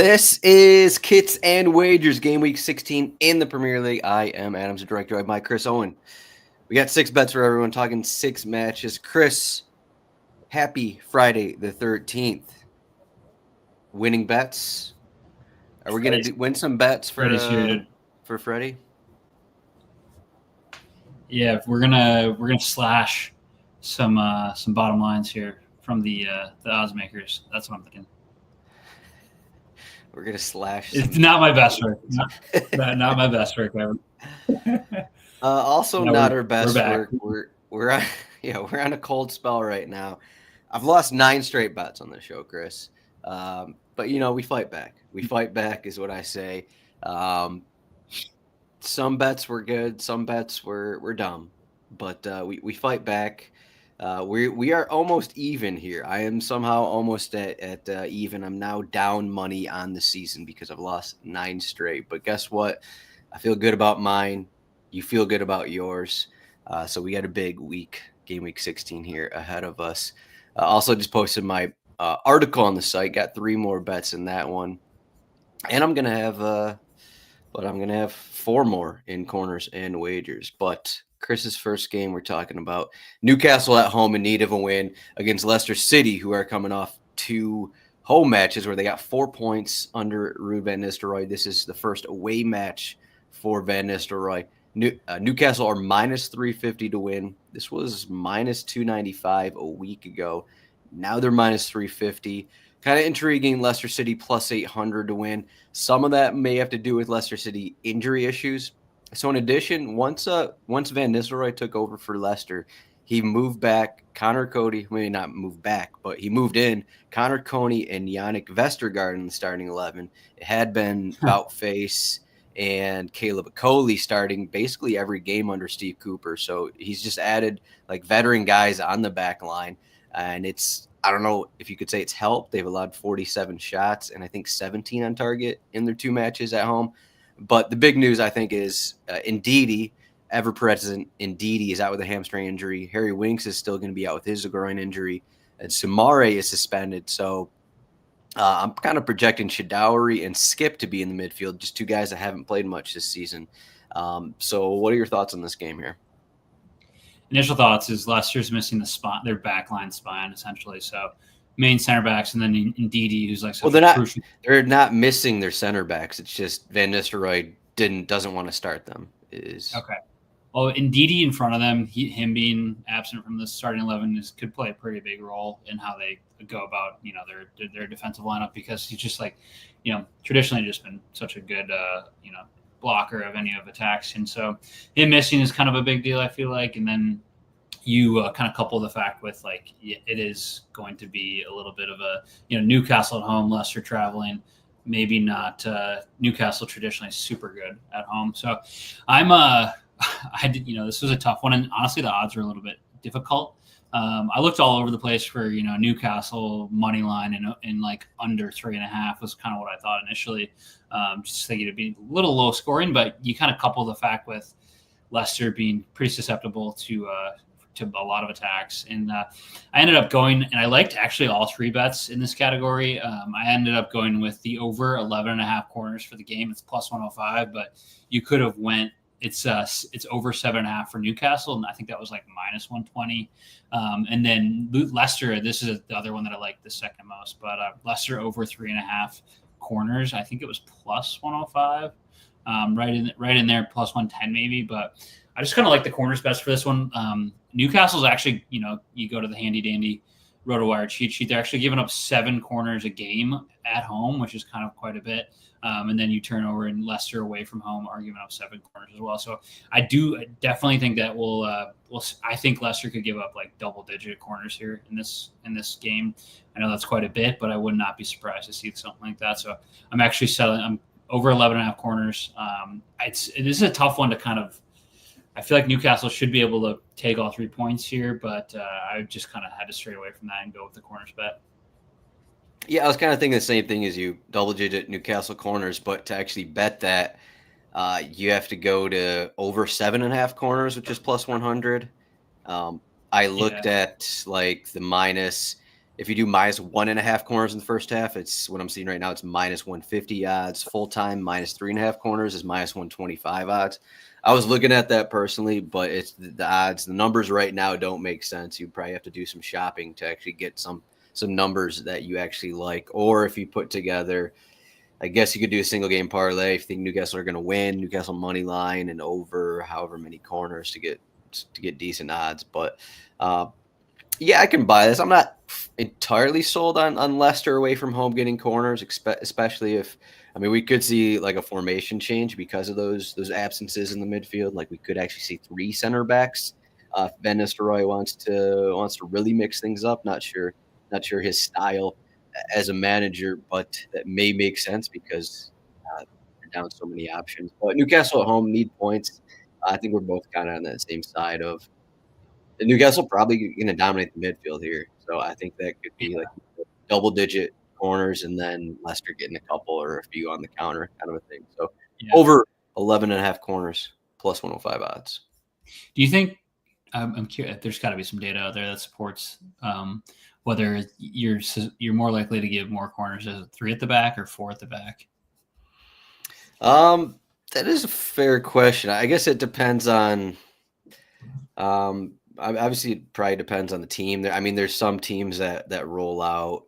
This is Kits and Wagers, Game Week 16 in the Premier League. I am Adam Zdroik, joined by Chris Owen. We got 6 bets for everyone, talking 6 matches. Chris, happy Friday the 13th. Winning bets. Are we going to win some bets for Freddie? Yeah, we're gonna slash some bottom lines here from the odds makers. That's what I'm thinking. We're gonna slash. It's not my best work. Not my best work ever. Also, not our best work. We're on a cold spell right now. I've lost 9 straight bets on this show, Chris. But we fight back. We fight back is what I say. Some bets were good. Some bets were dumb. But we fight back. We are almost even here. I am somehow almost at even. I'm now down money on the season because I've lost 9 straight. But guess what? I feel good about mine. You feel good about yours. So we got a big week, Game Week 16 here ahead of us. Also just posted my article on the site. Got 3 more bets in that one. And I'm going to have 4 more in corners and wagers. But Chris's first game, we're talking about Newcastle at home in need of a win against Leicester City, who are coming off 2 home matches where they got 4 points under Ruud van Nistelrooy. This is the first away match for Van Nistelrooy. Newcastle are minus 350 to win. This was minus 295 a week ago. Now they're minus 350. Kind of intriguing. Leicester City plus 800 to win. Some of that may have to do with Leicester City injury issues. So in addition, once Van Nistelrooy took over for Leicester, he moved back Connor Cody, maybe not moved back, but he moved in Connor Coney and Yannick Vestergaard in the starting 11. It had been Boutface and Caleb Coley starting basically every game under Steve Cooper. So he's just added like veteran guys on the back line. And I don't know if you could say it's helped. They've allowed 47 shots and I think 17 on target in their 2 matches at home. But the big news, I think, is Ndidi, ever-present Ndidi, is out with a hamstring injury. Harry Winks is still going to be out with his groin injury. And Sumare is suspended. So I'm kind of projecting Shadouri and Skip to be in the midfield, just 2 guys that haven't played much this season. So what are your thoughts on this game here? Initial thoughts is Leicester's missing their backline spine, essentially. So main center backs, and then Ndidi, who's like they're not missing their center backs. It's just Van Nistelrooy doesn't want to start them. Okay. Well, Ndidi in front of them, him being absent from the starting 11 could play a pretty big role in how they go about their defensive lineup, because he's just like traditionally just been such a good blocker of any of attacks, and so him missing is kind of a big deal, I feel like. And then you kind of couple the fact with it is going to be a little bit of a Newcastle at home, Leicester traveling, maybe not Newcastle traditionally super good at home. So this was a tough one, and honestly the odds are a little bit difficult. I looked all over the place for Newcastle money line and like under 3.5 was kind of what I thought initially. Just thinking it'd be a little low scoring, but you kind of couple the fact with Leicester being pretty susceptible to a lot of attacks. And I ended up going, and I liked actually all 3 bets in this category. I ended up going with the over 11.5 corners for the game. It's plus 105, but you could have went, it's over 7.5 for Newcastle. And I think that was like minus 120. And then Leicester, this is the other one that I like the second most, but Leicester over 3.5 corners. I think it was plus 105, right in there, plus 110 maybe, but I just kind of like the corners best for this one. Newcastle's actually, you go to the handy dandy RotoWire cheat sheet, they're actually giving up 7 corners a game at home, which is kind of quite a bit. And then you turn over, and Leicester away from home are giving up 7 corners as well. So I definitely think that I think Leicester could give up like double-digit corners here in this game. I know that's quite a bit, but I would not be surprised to see something like that. So I'm actually I'm over 11.5 corners. It is a tough one to kind of. I feel like Newcastle should be able to take all 3 points here, but I just kind of had to stray away from that and go with the corners bet. Yeah, I was kind of thinking the same thing as you, double-digit Newcastle corners, but to actually bet that, you have to go to over 7.5 corners, which is plus 100. I looked at like the minus, If you do minus 1.5 corners in the first half, it's what I'm seeing right now. It's minus 150 odds. Full time minus 3.5 corners is minus 125 odds. I was looking at that personally, but it's the odds. The numbers right now don't make sense. You probably have to do some shopping to actually get some numbers that you actually like. Or if you put together, I guess you could do a single game parlay if you think Newcastle are going to win, Newcastle money line and over however many corners to get decent odds. But yeah, I can buy this. I'm not entirely sold on Leicester away from home getting corners, especially if we could see like a formation change because of those absences in the midfield. Like we could actually see 3 center backs. If Van Nistelrooy wants to really mix things up. Not sure his style as a manager, but that may make sense because they're down so many options. But Newcastle at home need points. I think we're both kind of on that same side of Newcastle probably going to dominate the midfield here. So I think that could be like double-digit corners and then Leicester getting a couple or a few on the counter kind of a thing. So over 11.5 corners plus 105 odds. Do you think I'm curious? There's got to be some data out there that supports whether you're more likely to give more corners as 3 at the back or 4 at the back. That is a fair question. I guess it depends on. Obviously, it probably depends on the team. There's some teams that roll out.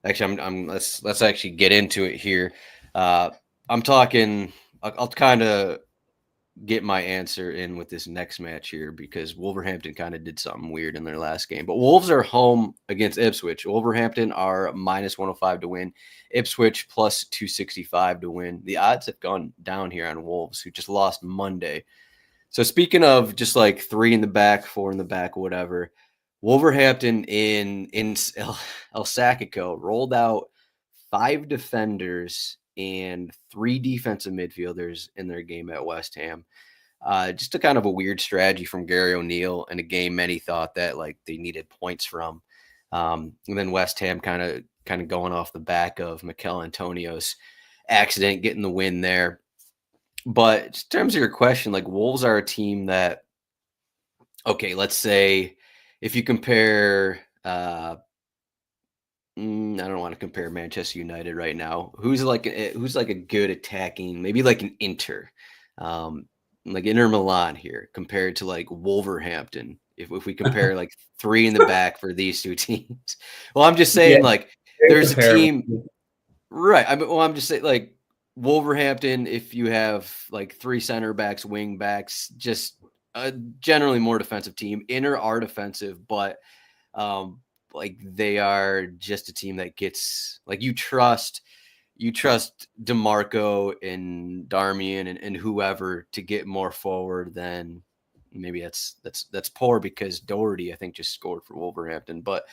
Actually, let's actually get into it here. I'm talking. I'll kind of get my answer in with this next match here because Wolverhampton kind of did something weird in their last game. But Wolves are home against Ipswich. Wolverhampton are minus 105 to win. Ipswich plus 265 to win. The odds have gone down here on Wolves, who just lost Monday. So speaking of just like 3 in the back, 4 in the back, whatever, Wolverhampton in El Sacico rolled out 5 defenders and 3 defensive midfielders in their game at West Ham. Just a kind of a weird strategy from Gary O'Neill in a game many thought that like they needed points from. And then West Ham kind of going off the back of Mikel Antonio's accident, getting the win there. But in terms of your question, like Wolves are a team that, okay, let's say if you compare, I don't want to compare Manchester United right now. Who's like a good attacking, maybe like an Inter, like Inter Milan here compared to like Wolverhampton. If we compare like 3 in the back for these 2 teams, well, I'm just saying like there's a team, right? I'm just saying like. Wolverhampton, if you have like 3 center backs, wing backs, just a generally more defensive team. Inter are defensive, but like they are just a team that gets like you trust DeMarco and Darmian and whoever to get more forward than maybe that's poor because Doherty I think just scored for Wolverhampton, but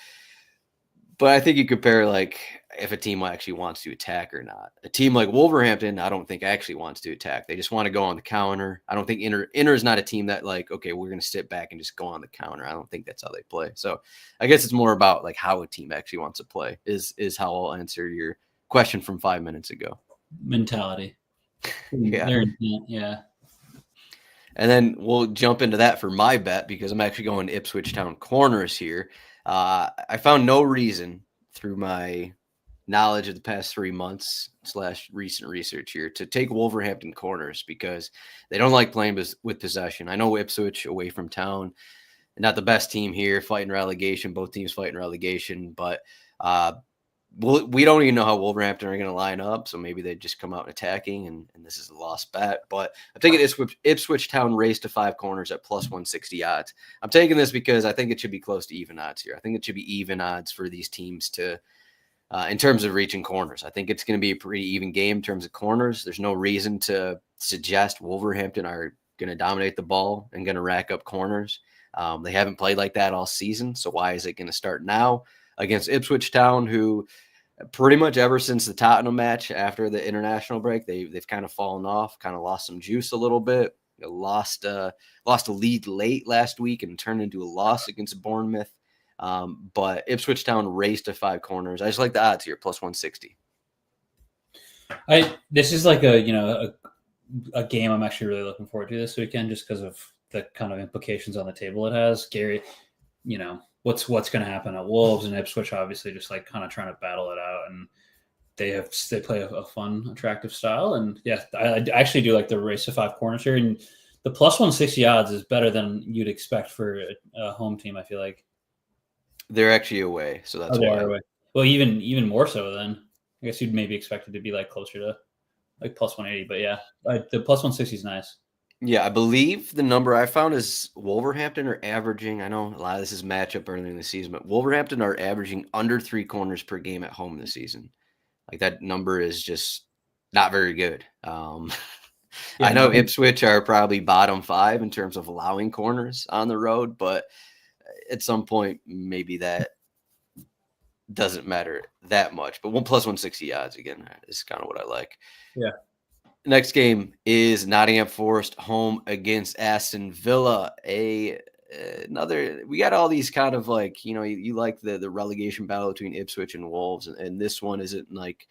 I think you compare like if a team actually wants to attack or not. A team like Wolverhampton, I don't think actually wants to attack. They just want to go on the counter. I don't think Inter is not a team that like, okay, we're going to sit back and just go on the counter. I don't think that's how they play. So I guess it's more about like how a team actually wants to play is how I'll answer your question from 5 minutes ago. Mentality. Yeah. Yeah. And then we'll jump into that for my bet because I'm actually going Ipswich Town corners here. I found no reason through my knowledge of the past 3 months / recent research here to take Wolverhampton corners because they don't like playing with possession. I know Ipswich away from town, not the best team here, fighting relegation. Both teams fighting relegation, but we don't even know how Wolverhampton are going to line up, so maybe they just come out and attacking, and this is a lost bet. But I'm taking Ipswich Town race to 5 corners at plus 160 odds. I'm taking this because I think it should be close to even odds here. I think it should be even odds for these teams to, in terms of reaching corners. I think it's going to be a pretty even game in terms of corners. There's no reason to suggest Wolverhampton are going to dominate the ball and going to rack up corners. They haven't played like that all season, so why is it going to start now against Ipswich Town, who pretty much ever since the Tottenham match after the international break, they've kind of fallen off, kind of lost some juice a little bit. They lost a lead late last week and turned into a loss against Bournemouth. But Ipswich Town raced to 5 corners. I just like the odds here, plus 160. This is like a game I'm actually really looking forward to this weekend just because of the kind of implications on the table it has. Gary, what's going to happen at Wolves, and Ipswich obviously just like kind of trying to battle it out, and they play a fun, attractive style. And yeah, I actually do like the race to 5 corners here, and the plus 160 odds is better than you'd expect for a home team. I feel like They're actually away, so that's they why. are away. Well, even more so then. I guess you'd maybe expect it to be like closer to like plus 180, but yeah, the plus 160 is nice. Yeah, I believe the number I found is Wolverhampton are averaging. I know a lot of this is matchup earlier in the season, but Wolverhampton are averaging under 3 corners per game at home this season. Like that number is just not very good. Yeah, I know Ipswich are probably bottom 5 in terms of allowing corners on the road, but at some point maybe that doesn't matter that much. But 1 plus 160 odds again is kind of what I like. Yeah. Next game is Nottingham Forest home against Aston Villa. Another, we got all these kind of like, you like the relegation battle between Ipswich and Wolves, and this one isn't like,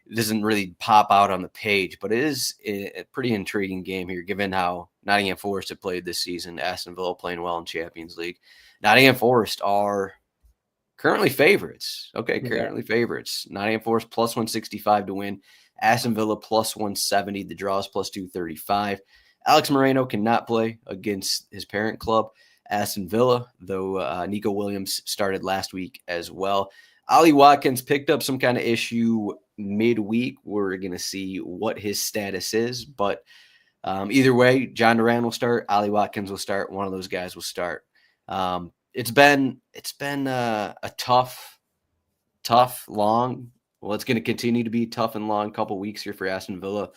it doesn't really pop out on the page, but it is a pretty intriguing game here, given how Nottingham Forest have played this season. Aston Villa playing well in Champions League. Nottingham Forest are currently favorites. Okay, currently favorites. Nottingham Forest plus 165 to win. Aston Villa plus 170. The draw is plus 235. Alex Moreno cannot play against his parent club, Aston Villa, though Nico Williams started last week as well. Ollie Watkins picked up some kind of issue midweek. We're going to see what his status is, but either way, John Duran will start. Ollie Watkins will start. One of those guys will start. It's been a tough, long. Well, it's going to continue to be tough and long couple weeks here for Aston Villa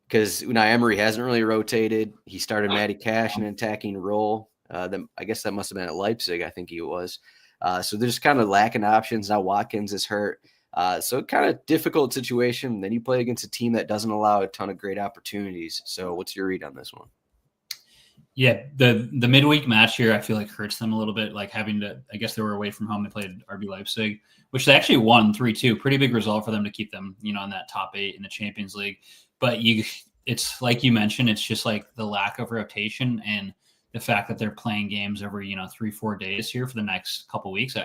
because Unai Emery hasn't really rotated. He started Matty Cash in an attacking role. I guess that must have been at Leipzig. I think he was. So they're just kind of lacking options. Now Watkins is hurt. So kind of difficult situation. Then you play against a team that doesn't allow a ton of great opportunities. So what's your read on this one? Yeah, the midweek match here, I feel like hurts them a little bit. Like having to, I guess they were away from home. They played RB Leipzig, which they actually won 3-2. Pretty big result for them to keep them, in that top 8 in the Champions League. But it's like you mentioned, it's just like the lack of rotation and the fact that they're playing games every 3-4 days here for the next couple weeks.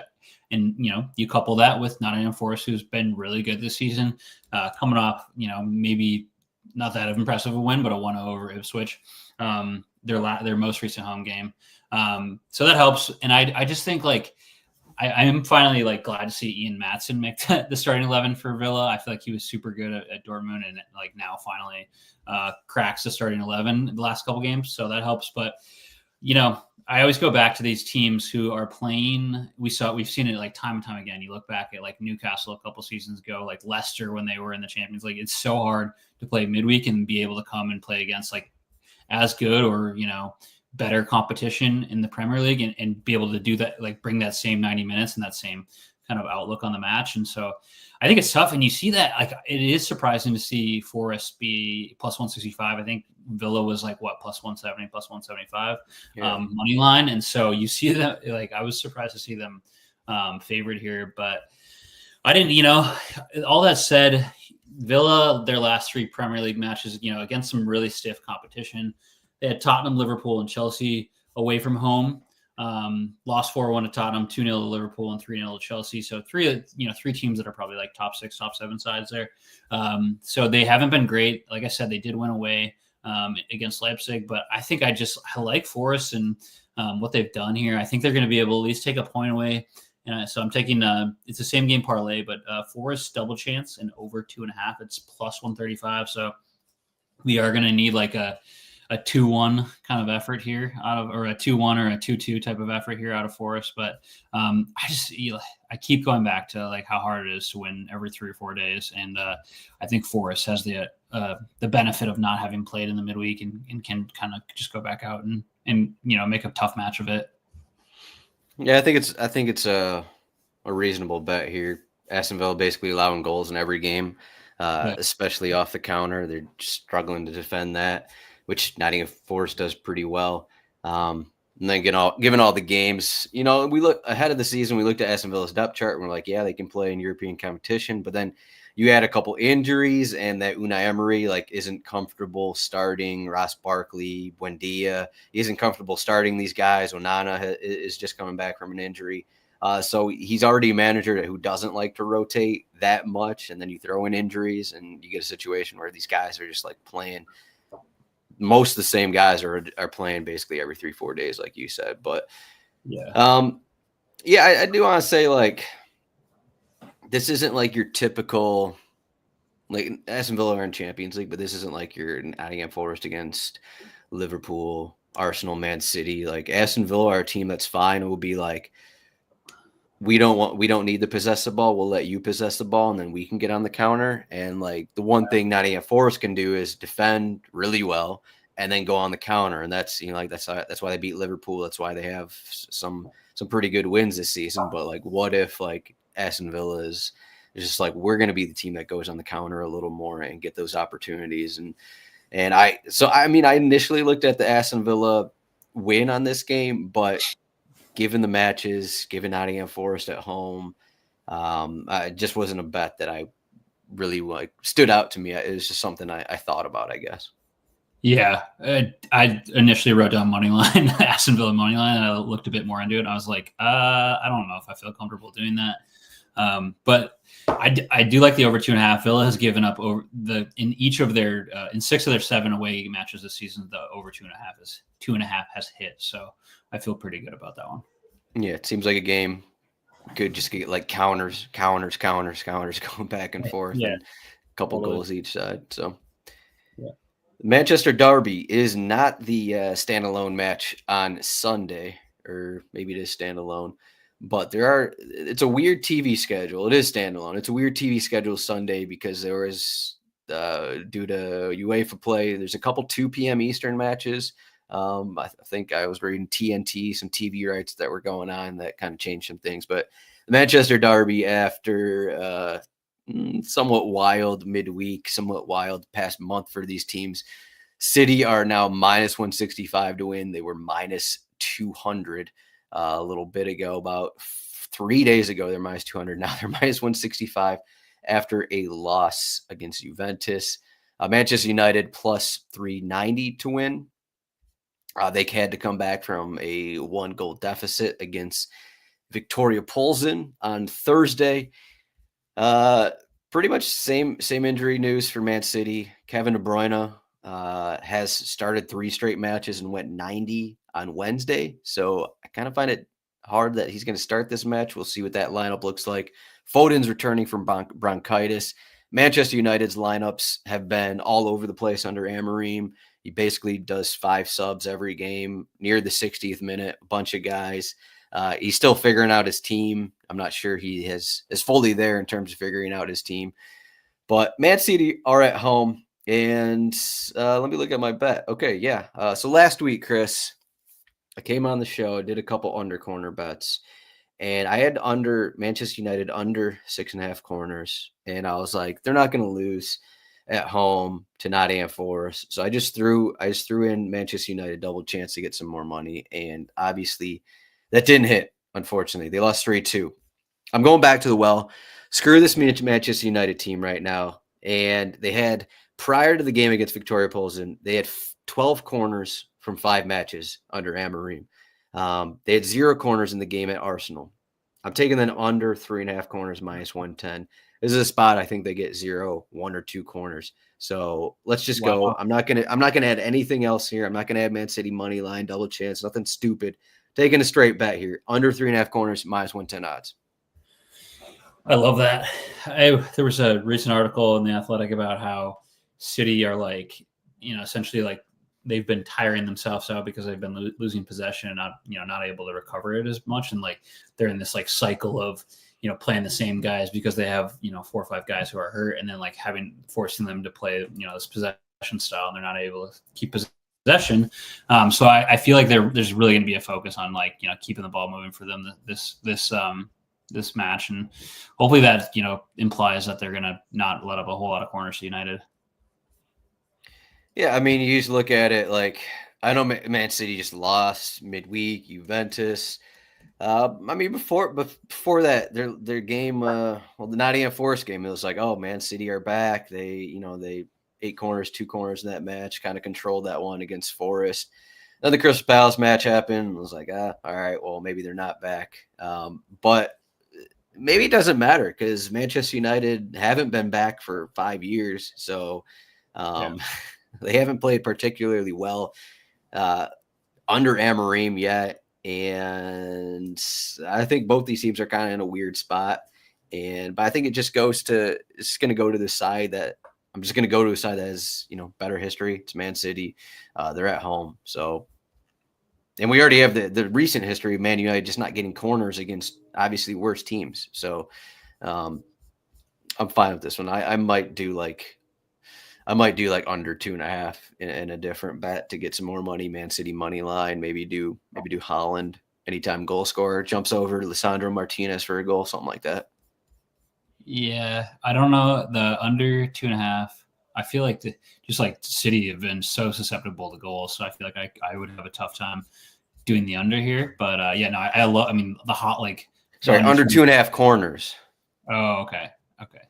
And you couple that with Nottingham Forest, who's been really good this season, coming off maybe not that impressive a win, but a 1-0 over Ipswich. Their most recent home game. So that helps. And I just think like I am finally like glad to see Ian Maatsen make the starting 11 for Villa. I feel like he was super good at Dortmund and like now finally cracks the starting 11 in the last couple games. So that helps. But, I always go back to these teams who are playing. We've seen it like time and time again. You look back at like Newcastle a couple seasons ago, like Leicester when they were in the Champions League. It's so hard to play midweek and be able to come and play against like as good or better competition in the Premier League and be able to do that, like bring that same 90 minutes and that same kind of outlook on the match. And so I think it's tough. And you see that, like, it is surprising to see Forest be plus 165. I think Villa was like plus 170, plus 175 money line. And so you see that, like, I was surprised to see them favored here, but I didn't, all that said, Villa, their last 3 Premier League matches, against some really stiff competition. They had Tottenham, Liverpool, and Chelsea away from home. Lost 4-1 to Tottenham, 2-0 to Liverpool, and 3-0 to Chelsea. So three teams that are probably like top 6, top 7 sides there. So they haven't been great. Like I said, they did win away against Leipzig, but I think I like Forest and what they've done here. I think they're going to be able to at least take a point away. And so I'm taking it's the same game parlay, but Forest double chance and over 2.5. It's plus 135. So we are going to need like a 2-1 kind of effort here or a 2-1 or a 2-2 type of effort here out of Forest. But I keep going back to like how hard it is to win every 3 or 4 days. And I think Forest has the benefit of not having played in the midweek and can kind of just go back out and make a tough match of it. Yeah, I think it's a reasonable bet here. Aston Villa basically allowing goals in every game, especially off the counter. They're just struggling to defend that, which Nottingham Forest does pretty well. And then given all the games, we look ahead of the season. We looked at Aston Villa's depth chart and we're like, yeah, they can play in European competition. But then you had a couple injuries and that Unai Emery like isn't comfortable starting Ross Barkley, Buendia. He isn't comfortable starting these guys. Onana is just coming back from an injury. So he's already a manager who doesn't like to rotate that much. And then you throw in injuries and you get a situation where these guys are just like playing. Most of the same guys are playing basically every 3-4 days, like you said. But I do want to say like, this isn't like your typical, like Aston Villa are in Champions League, but this isn't like your Nottingham Forest against Liverpool, Arsenal, Man City. Like Aston Villa are a team that's fine. It will be like, we don't need to possess the ball. We'll let you possess the ball, and then we can get on the counter. And like the one thing Nottingham Forest can do is defend really well and then go on the counter. And that's that's why they beat Liverpool. That's why they have some pretty good wins this season. But like, what if like Aston Villa is just like, we're going to be the team that goes on the counter a little more and get those opportunities. And I initially looked at the Aston Villa win on this game, but given the matches, given Nottingham Forest at home, it just wasn't a bet that I really like stood out to me. It was just something I thought about, I guess. Yeah, I initially wrote down money line, Aston Villa money line, and I looked a bit more into it. And I was like, I don't know if I feel comfortable doing that. But I do like the over 2.5. Villa has given up in each of their in 6 of their 7 away matches this season. The over 2.5 has hit, so I feel pretty good about that one. Yeah, it seems like a game could just get like counters going back and forth, and a couple goals each side. So. Yeah. Manchester Derby is not the standalone match on Sunday, or maybe it is standalone, but it's a weird TV schedule. It is standalone. It's a weird TV schedule Sunday because there was, due to UEFA play, there's a couple 2 p.m. Eastern matches. I think I was reading TNT, some TV rights that were going on that kind of changed some things, but the Manchester Derby, after somewhat wild midweek, somewhat wild past month for these teams. City are now minus 165 to win. They were minus 200 a little bit ago. About 3 days ago, they're minus 200. Now they're minus 165 after a loss against Juventus. Manchester United plus 390 to win. They had to come back from a 1-goal deficit against Victoria Plzen on Thursday. Pretty much same injury news for Man City. Kevin De Bruyne has started 3 straight matches and went 90 on Wednesday. So I kind of find it hard that he's going to start this match. We'll see what that lineup looks like. Foden's returning from bronchitis. Manchester United's lineups have been all over the place under Amorim. He basically does 5 subs every game near the 60th minute, a bunch of guys. He's still figuring out his team. I'm not sure he is fully there in terms of figuring out his team. But Man City are at home. And let me look at my bet. Okay, yeah. So last week, Chris, I came on the show. I did a couple under corner bets. And I had under Manchester United under 6.5 corners. And I was like, they're not going to lose at home to Nottingham Forest. So I just threw in Manchester United double chance to get some more money. And obviously that didn't hit, unfortunately. They lost 3-2. I'm going back to the well. Screw this Manchester United team right now. And they had, prior to the game against Victoria Plzen, they had 12 corners from 5 matches under Amorim. They had 0 corners in the game at Arsenal. I'm taking them under 3.5 corners minus 110. This is a spot I think they get 0, 1 or 2 corners. So let's just go. I'm not gonna add anything else here. I'm not gonna add Man City money line, double chance, nothing stupid. Taking a straight bet here, under 3.5 corners, minus 110 odds. I love that. There was a recent article in The Athletic about how City are like, essentially like they've been tiring themselves out because they've been losing possession and not able to recover it as much. And like, they're in this like cycle of, playing the same guys because they have, 4 or 5 guys who are hurt, and then like forcing them to play, this possession style, and they're not able to keep possession. So I feel like there's really going to be a focus on like, keeping the ball moving for them this match. And hopefully that, implies that they're going to not let up a whole lot of corners to United. Yeah, I mean, you just look at it like, I know Man City just lost midweek, Juventus. I mean, before that, their game, the Nottingham Forest game, it was like, oh, Man City are back. They 8 corners, 2 corners in that match, kind of controlled that one against Forest. Then the Crystal Palace match happened. I was like, all right, well, maybe they're not back. But maybe it doesn't matter because Manchester United haven't been back for 5 years. So they haven't played particularly well under Amorim yet. And I think both these teams are kind of in a weird spot. But I think it's going to go to the side that I'm just going to go to a side that has, better history. It's Man City. They're at home. So, and we already have the recent history of Man United just not getting corners against obviously worse teams. So I'm fine with this one. I might do like under 2.5 in a different bet to get some more money. Man City money line. Maybe do Holland anytime goal scorer jumps over to Lisandro Martinez for a goal, something like that. Yeah, I don't know the under 2.5. I feel like City have been so susceptible to goals, so I feel like I would have a tough time doing the under here. But I love. I mean, the hot under 2.5 corners. Oh, okay.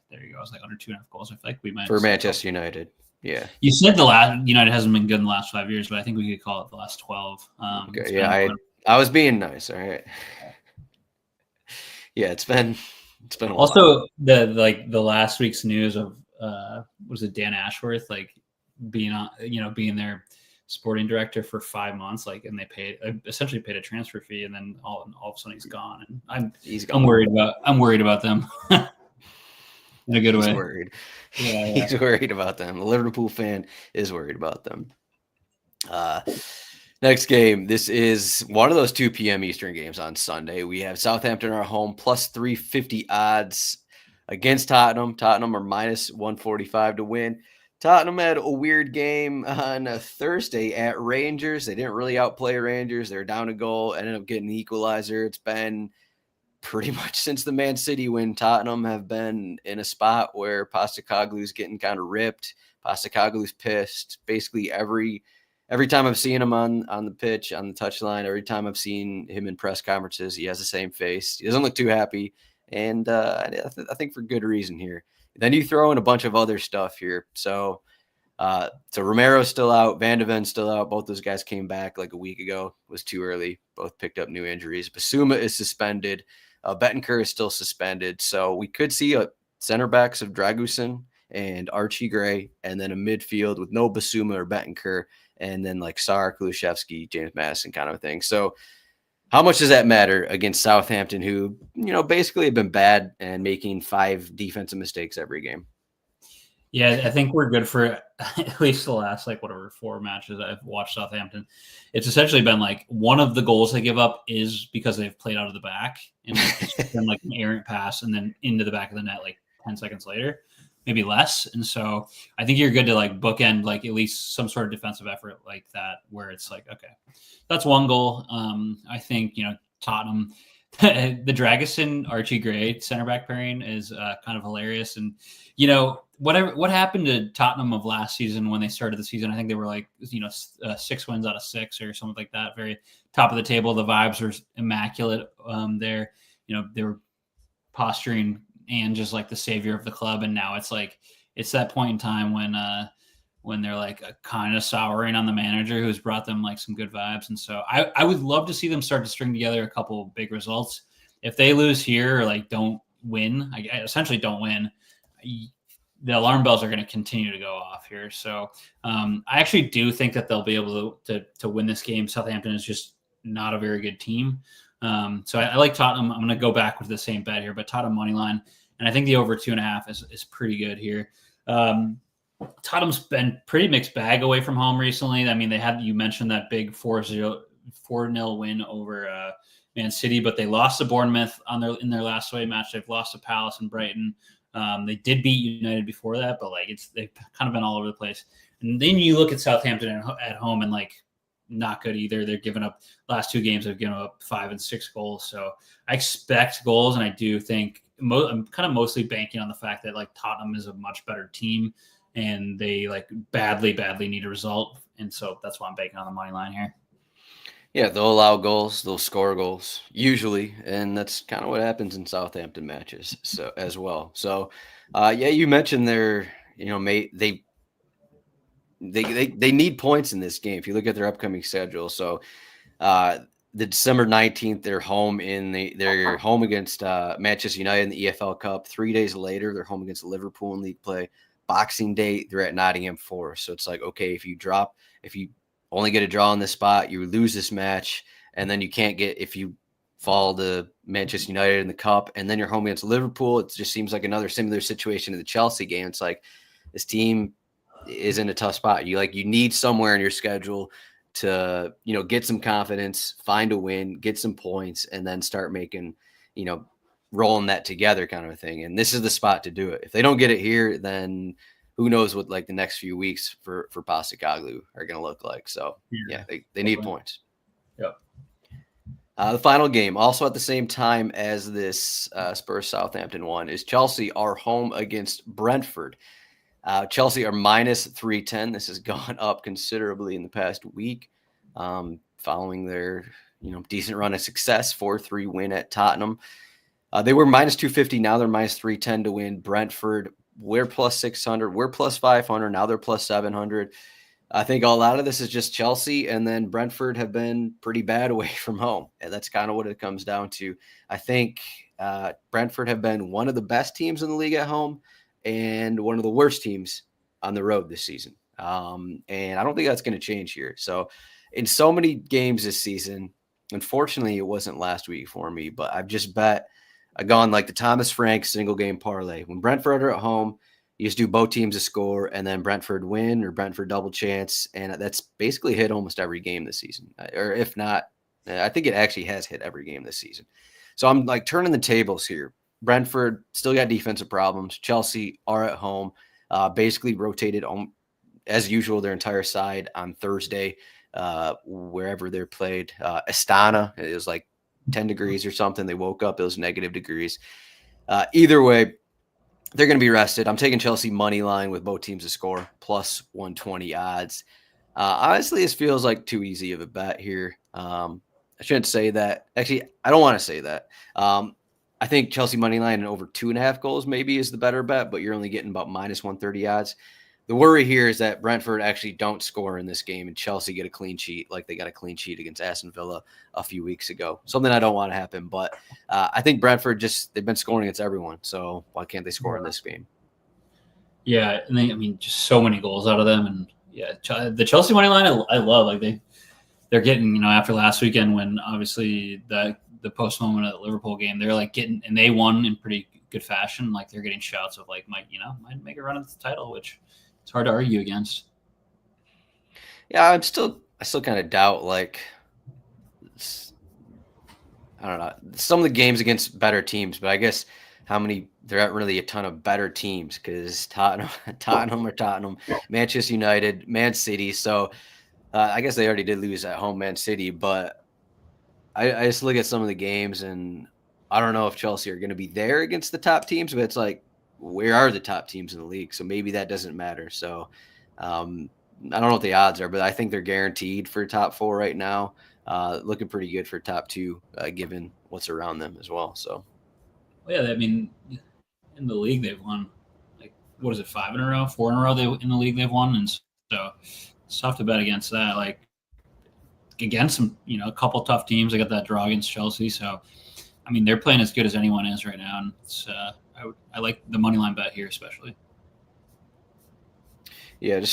There you go. I was like under 2.5 goals. I feel like we might for Manchester United. Yeah. You said the last United hasn't been good in the last 5 years, but I think we could call it the last 12. Okay. Yeah, I was being nice. All right. Yeah, it's been a while. Also the last week's news of was it Dan Ashworth being their sporting director for 5 months, and they essentially paid a transfer fee, and then all of a sudden he's gone, and I'm worried about them. In a good way. Worried. Yeah. He's worried about them. The Liverpool fan is worried about them. Next game. This is one of those 2 p.m. Eastern games on Sunday. We have Southampton at home plus 350 odds against Tottenham. Tottenham are minus 145 to win. Tottenham had a weird game on a Thursday at Rangers. They didn't really outplay Rangers. They were down a goal, ended up getting the equalizer. It's been pretty much since the Man City win, Tottenham have been in a spot where Postecoglou's getting kind of ripped. Postecoglou's pissed. Basically every time I've seen him on the pitch, on the touchline, every time I've seen him in press conferences, he has the same face. He doesn't look too happy, and I think for good reason here. Then you throw in a bunch of other stuff here. So Romero's still out. Van de Ven's still out. Both those guys came back like a week ago. It was too early. Both picked up new injuries. Basuma is suspended. Bentancur is still suspended. So we could see center backs of Dragusin and Archie Gray, and then a midfield with no Basuma or Bentancur, and then like Sar, Kulusevski, James Madison kind of a thing. So how much does that matter against Southampton, who, basically have been bad and making 5 defensive mistakes every game? Yeah, I think we're good for at least the last 4 matches I've watched Southampton. It's essentially been one of the goals they give up is because they've played out of the back, and it's been an errant pass and then into the back of the net 10 seconds later, maybe less. And so I think you're good to bookend at least some sort of defensive effort like that, where it's okay, that's one goal. I think Tottenham. The Dragusin Archie Gray center back pairing is kind of hilarious, and what happened to Tottenham of last season when they started the season? I think they were 6 wins out of 6 or something like that, very top of the table. The vibes were immaculate there. They were posturing and just the savior of the club, and now it's that point in time when they're kind of souring on the manager who's brought them some good vibes. And so I would love to see them start to string together a couple of big results. If they lose here or don't win, essentially don't win, the alarm bells are going to continue to go off here. So I actually do think that they'll be able to win this game. Southampton is just not a very good team. So I like Tottenham. I'm going to go back with the same bet here, but Tottenham money line. And I think the over 2.5 is pretty good here. Tottenham's been pretty mixed bag away from home recently. I mean, you mentioned that big 4-0 win over Man City, but they lost to Bournemouth in their last away match. They've lost to Palace and Brighton. They did beat United before that, but they've kind of been all over the place. And then you look at Southampton at home and not good either. They're giving up last 2 games. They've given up 5 and 6 goals. So I expect goals, and I do think I'm kind of mostly banking on the fact that Tottenham is a much better team, and they badly need a result. And so that's why I'm banking on the money line here. Yeah, they'll allow goals, they'll score goals usually, and that's kind of what happens in Southampton matches so as well. So, yeah, you mentioned their, they need points in this game. If you look at their upcoming schedule, so uh, the December 19th, they're home against Manchester United in the EFL Cup. 3 days later, they're home against Liverpool in league play. Boxing Day, they're at Nottingham Forest. So it's like, okay, if you only get a draw on this spot, you lose this match, and then you can't get if you fall to Manchester United in the cup, and then you're home against Liverpool. It just seems like another similar situation to the Chelsea game. It's like this team is in a tough spot. You need somewhere in your schedule to get some confidence, find a win, get some points, and then start making rolling that together kind of a thing. And this is the spot to do it. If they don't get it here, then who knows what like the next few weeks for Postecoglou are going to look like. So yeah, they need points. Yep. The final game, also at the same time as this Spurs Southampton one, is Chelsea are home against Brentford. Chelsea are minus 310. This has gone up considerably in the past week, following their decent run of success, 4-3 win at Tottenham. They were minus 250. Now they're minus 310 to win. Brentford, we're plus 600. We're plus 500. Now they're plus 700. I think a lot of this is just Chelsea, and then Brentford have been pretty bad away from home. And that's kind of what it comes down to. I think Brentford have been one of the best teams in the league at home and one of the worst teams on the road this season. And I don't think that's going to change here. So in so many games this season, unfortunately, it wasn't last week for me, but I've gone like the Thomas Frank single game parlay. When Brentford are at home, you just do both teams to score, and then Brentford win or Brentford double chance. And that's basically hit almost every game this season. Or if not, I think it actually has hit every game this season. So I'm like turning the tables here. Brentford still got defensive problems. Chelsea are at home, basically rotated on, as usual, their entire side on Thursday, wherever they're played. Astana, it was like 10 degrees or something. They woke up, it was negative degrees. Either way, they're going to be rested. I'm taking Chelsea money line with both teams to score, plus 120 odds. Honestly, this feels like too easy of a bet here. I shouldn't say that. Actually, I don't want to say that. I think Chelsea money line and over 2.5 goals maybe is the better bet, but you're only getting about minus 130 odds. The worry here is that Brentford actually don't score in this game and Chelsea get a clean sheet like they got a clean sheet against Aston Villa a few weeks ago. Something I don't want to happen, but I think Brentford they've been scoring against everyone, so why can't they score in this game? Yeah, and just so many goals out of them, and yeah, the Chelsea money line I love. Like they're getting after last weekend when obviously the post moment of the Liverpool game, they're like getting, and they won in pretty good fashion. Like they're getting shouts of like might make a run at the title, which it's hard to argue against. Yeah, I still kind of doubt I don't know, some of the games against better teams, but I guess there aren't really a ton of better teams because Tottenham, Manchester United, Man City. So I guess they already did lose at home, Man City, but I just look at some of the games and I don't know if Chelsea are going to be there against the top teams, but it's like, where are the top teams in the league? So maybe that doesn't matter. So I don't know what the odds are, but I think they're guaranteed for top 4 right now. Looking pretty good for top 2, given what's around them as well. So, well, yeah, in the league they've won like what is it, 5 in a row, 4 in a row in the league they've won, and so it's tough to bet against that. Like against some, a couple tough teams. They got that draw against Chelsea, so they're playing as good as anyone is right now, and it's I like the money line bet here especially. Yeah,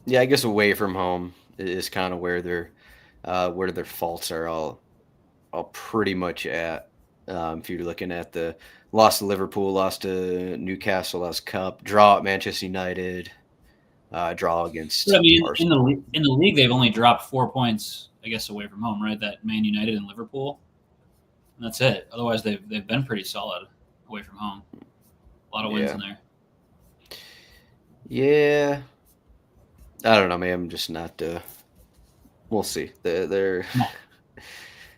I guess away from home is kind of where their faults are all pretty much at. If you're looking at the loss to Liverpool, loss to Newcastle, lost Cup, draw at Manchester United, draw against. But in the league they've only dropped 4 points, I guess, away from home, right? That Man United and Liverpool, and that's it. Otherwise, they've been pretty solid away from home. A lot of wins in there. Yeah, I don't know, man. I'm just not. We'll see. They're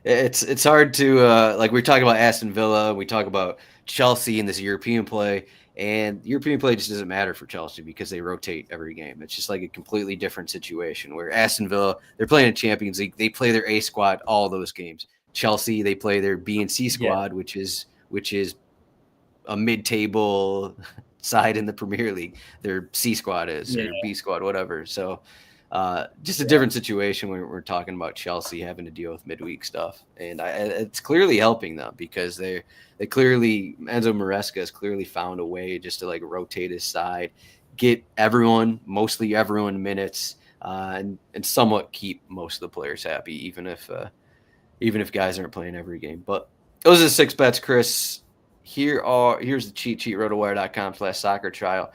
it's hard to like we talk about Aston Villa, we talk about Chelsea in this European play. And European play just doesn't matter for Chelsea because they rotate every game. It's just like a completely different situation where Aston Villa, they're playing in Champions League. They play their A squad all those games. Chelsea, they play their B and C squad, which is a mid-table side in the Premier League. Their C squad is or B squad, whatever. So just a different situation when we're talking about Chelsea having to deal with midweek stuff, and it's clearly helping them because they clearly Enzo Maresca has clearly found a way just to like rotate his side, get mostly everyone minutes, and somewhat keep most of the players happy, even if guys aren't playing every game. But those are the 6 bets, Chris. Here's the cheat sheet, rotowire.com/soccer trial.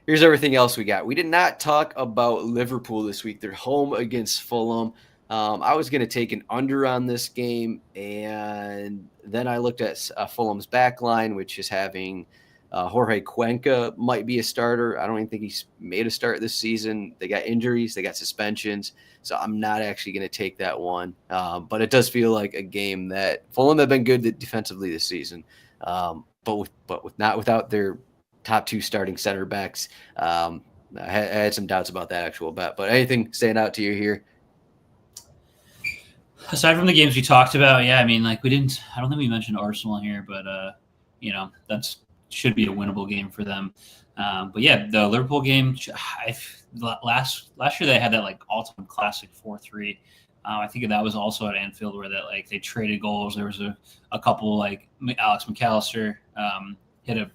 Here's everything else we got. We did not talk about Liverpool this week. They're home against Fulham. I was going to take an under on this game, and then I looked at Fulham's back line, which is having Jorge Cuenca might be a starter. I don't even think he's made a start this season. They got injuries. They got suspensions. So I'm not actually going to take that one. But it does feel like a game that Fulham have been good defensively this season. Without their top 2 starting center backs. I had some doubts about that actual bet, but anything stand out to you here? Aside from the games we talked about, yeah, I mean, like I don't think we mentioned Arsenal here, but that's should be a winnable game for them. But yeah, the Liverpool game, last year they had that like all-time classic 4-3. I think that was also at Anfield where that like they traded goals. There was a couple like Alex McAllister hit a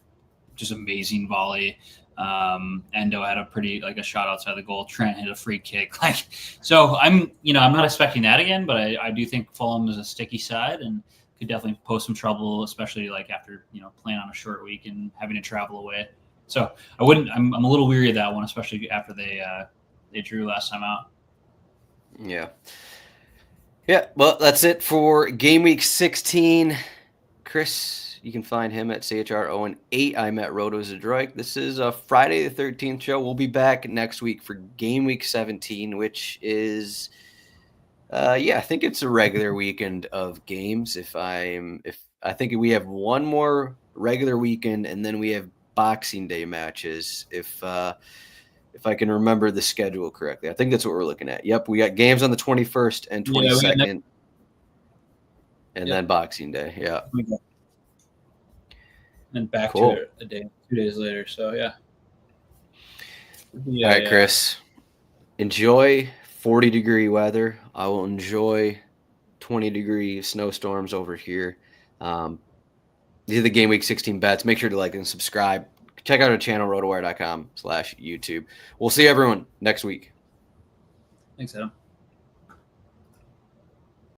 just amazing volley. Endo had a shot outside the goal. Trent hit a free kick. So I'm not expecting that again, but I do think Fulham is a sticky side and could definitely pose some trouble, especially like after playing on a short week and having to travel away. So I'm a little weary of that one, especially after they drew last time out. Yeah. Well, that's it for game week 16. Chris, you can find him at CHR08. I'm at Roto Zdroik. This is a Friday the 13th show. We'll be back next week for game week 17, which is, I think it's a regular weekend of games. I think we have one more regular weekend, and then we have Boxing Day matches. If I can remember the schedule correctly, I think that's what we're looking at. Yep, we got games on the 21st and 22nd, and then Boxing Day. Yeah. And back to it a day, 2 days later. So, yeah. All right, Chris. Enjoy 40-degree weather. I will enjoy 20-degree snowstorms over here. These are the Game Week 16 bets. Make sure to like and subscribe. Check out our channel, rotowire.com/YouTube. We'll see everyone next week. Thanks, Adam.